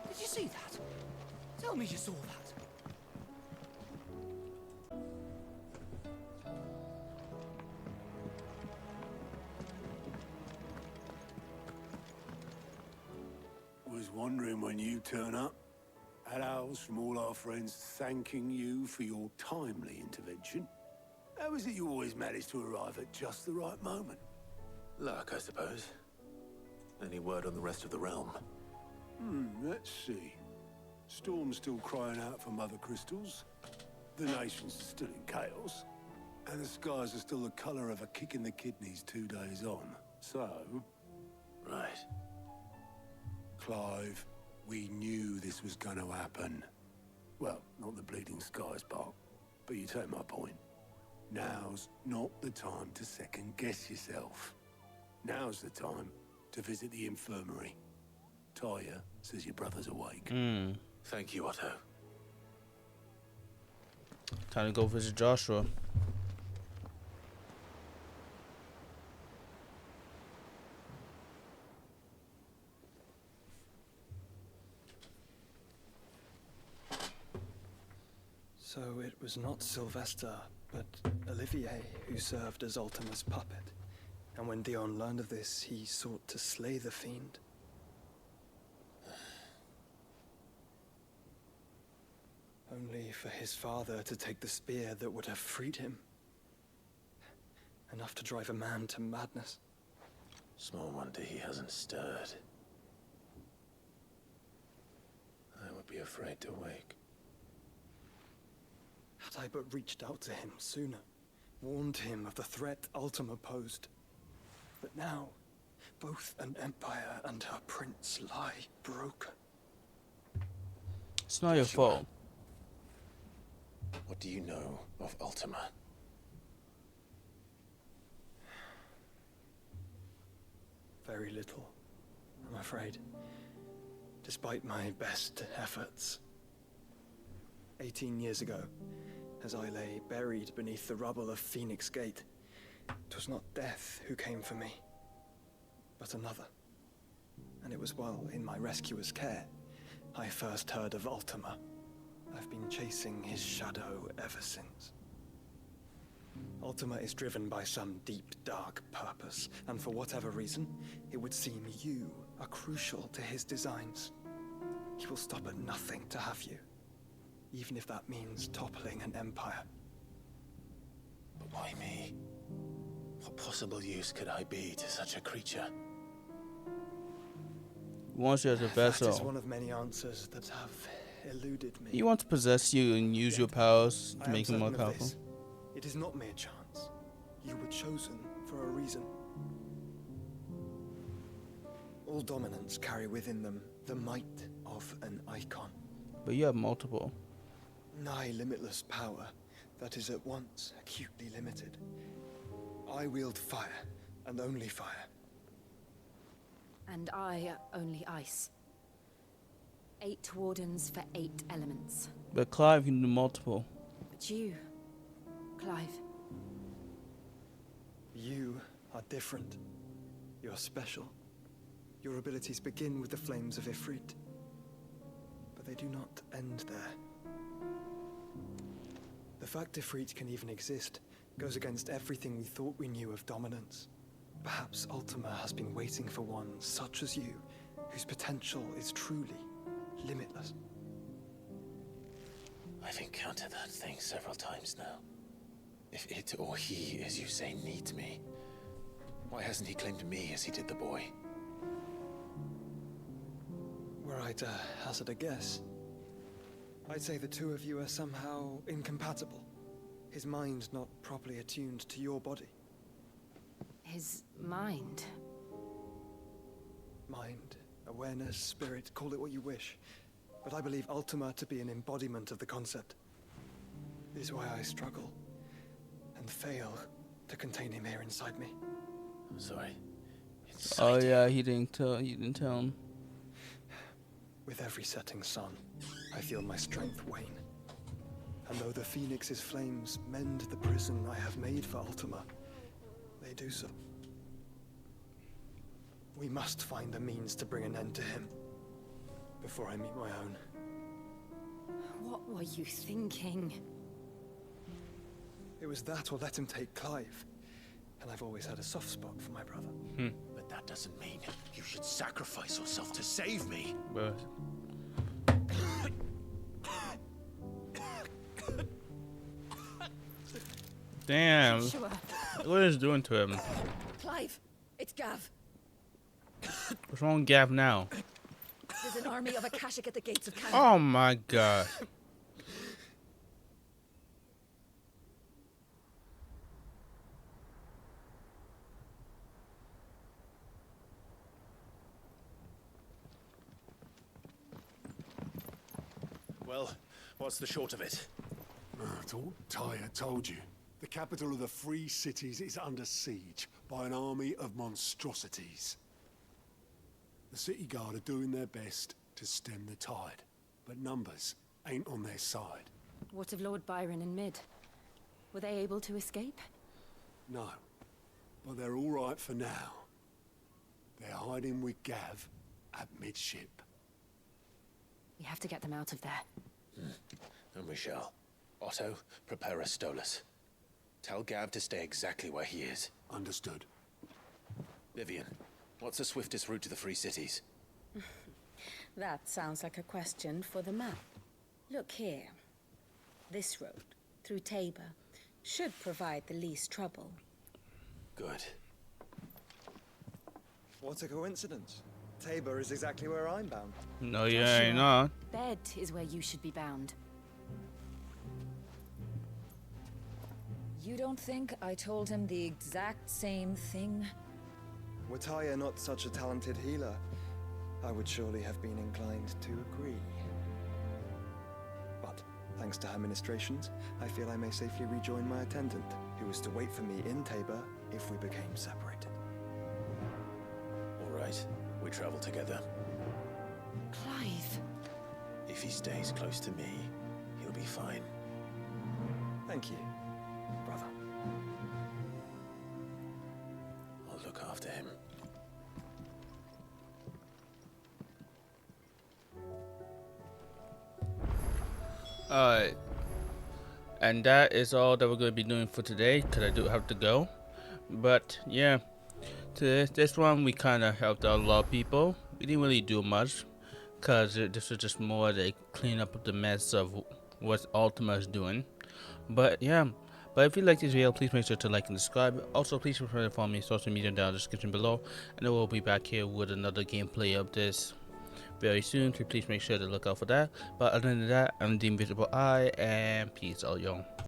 Did you see that? Tell me you saw that. Was wondering when you turn up. Had owls from all our friends thanking you for your timely intervention. How is it you always manage to arrive at just the right moment? Luck, I suppose. Any word on the rest of the realm? Let's see. Storm's still crying out for mother crystals. The nation's still in chaos. And the skies are still the color of a kick in the kidneys 2 days on. So... Right. Clive, we knew this was going to happen. Well, not the bleeding skies part, but you take my point. Now's not the time to second-guess yourself. Now's the time to visit the infirmary. Talia says your brother's awake. Thank you, Otto. Time to go visit Joshua. So it was not Sylvester, but Olivier who served as Ultima's puppet. And when Dion learned of this, he sought to slay the fiend. Only for his father to take the spear that would have freed him. Enough to drive a man to madness. Small wonder he hasn't stirred. I would be afraid to wake. Had I but reached out to him sooner, warned him of the threat Ultima posed. But now, both an empire and her prince lie broken. It's not your fault. What do you know of Ultima? Very little, I'm afraid. Despite my best efforts. 18 years ago, as I lay buried beneath the rubble of Phoenix Gate, it was not death who came for me, but another. and it was while in my rescuer's care I first heard of Ultima. I've been chasing his shadow ever since. Ultima is driven by some deep, dark purpose, and for whatever reason, it would seem you are crucial to his designs. He will stop at nothing to have you, even if that means toppling an empire. But why me? What possible use could I be to such a creature? He wants you as a vessel. That is one of many answers that have eluded me. He wants to possess you and use your powers to make him more powerful. It is not mere chance. You were chosen for a reason. All dominants carry within them the might of an icon. But you have multiple. Nigh limitless power that is at once acutely limited. I wield fire, and only fire. And I only ice. 8 wardens for 8 elements. But Clive can do multiple. But you, Clive. You are different. You're special. Your abilities begin with the flames of Ifrit. But they do not end there. The fact Ifrit can even exist goes against everything we thought we knew of dominance. Perhaps Ultima has been waiting for one such as you, whose potential is truly limitless. I've encountered that thing several times now. If it or he, as you say, needs me, why hasn't he claimed me as he did the boy? Were I to hazard a guess, I'd say the two of you are somehow incompatible. His mind not properly attuned to your body. His mind? Mind, awareness, spirit, call it what you wish. But I believe Ultima to be an embodiment of the concept. This is why I struggle and fail to contain him here inside me. I'm sorry. Oh yeah, you didn't tell him. With every setting sun, I feel my strength wane. And though the Phoenix's flames mend the prison I have made for Ultima, they do so. We must find a means to bring an end to him before I meet my own. What were you thinking? It was that or let him take Clive. And I've always had a soft spot for my brother. But that doesn't mean you should sacrifice yourself to save me. But damn. Sure. What is it doing to him? Clive, it's Gav. What's wrong with Gav now? There's an army of Akashic at the gates of Canada. Oh my god. Well, what's the short of it? It's all Tyre told you. The capital of the Free Cities is under siege by an army of monstrosities. The city guard are doing their best to stem the tide, but numbers ain't on their side. What of Lord Byron and Mid? Were they able to escape? No, but they're all right for now. They're hiding with Gav at midship. We have to get them out of there. And we shall. Otto, prepare a Stolas. Tell Gav to stay exactly where he is. Understood. Vivian, what's the swiftest route to the Free Cities? That sounds like a question for the map. Look here. This road, through Tabor, should provide the least trouble. Good. What a coincidence. Tabor is exactly where I'm bound. No, you ain't not. Bed is where you should be bound. You don't think I told him the exact same thing? Were Tyre not such a talented healer, I would surely have been inclined to agree. But, thanks to her ministrations, I feel I may safely rejoin my attendant, who was to wait for me in Tabor if we became separated. All right, we travel together. Clive. If he stays close to me, he'll be fine. Thank you, brother. I'll look after him. Alright, and that is all that we're going to be doing for today, because I do have to go. But yeah, this one we kind of helped out a lot of people. We didn't really do much, because this was just more a clean up of the mess of what Ultima is doing. But yeah, but if you like this video, please make sure to like and subscribe. Also, please feel free to follow me on social media down in the description below, and then we'll be back here with another gameplay of this very soon, so please make sure to look out for that. But other than that, I'm the Invisible Eye, and peace out, y'all.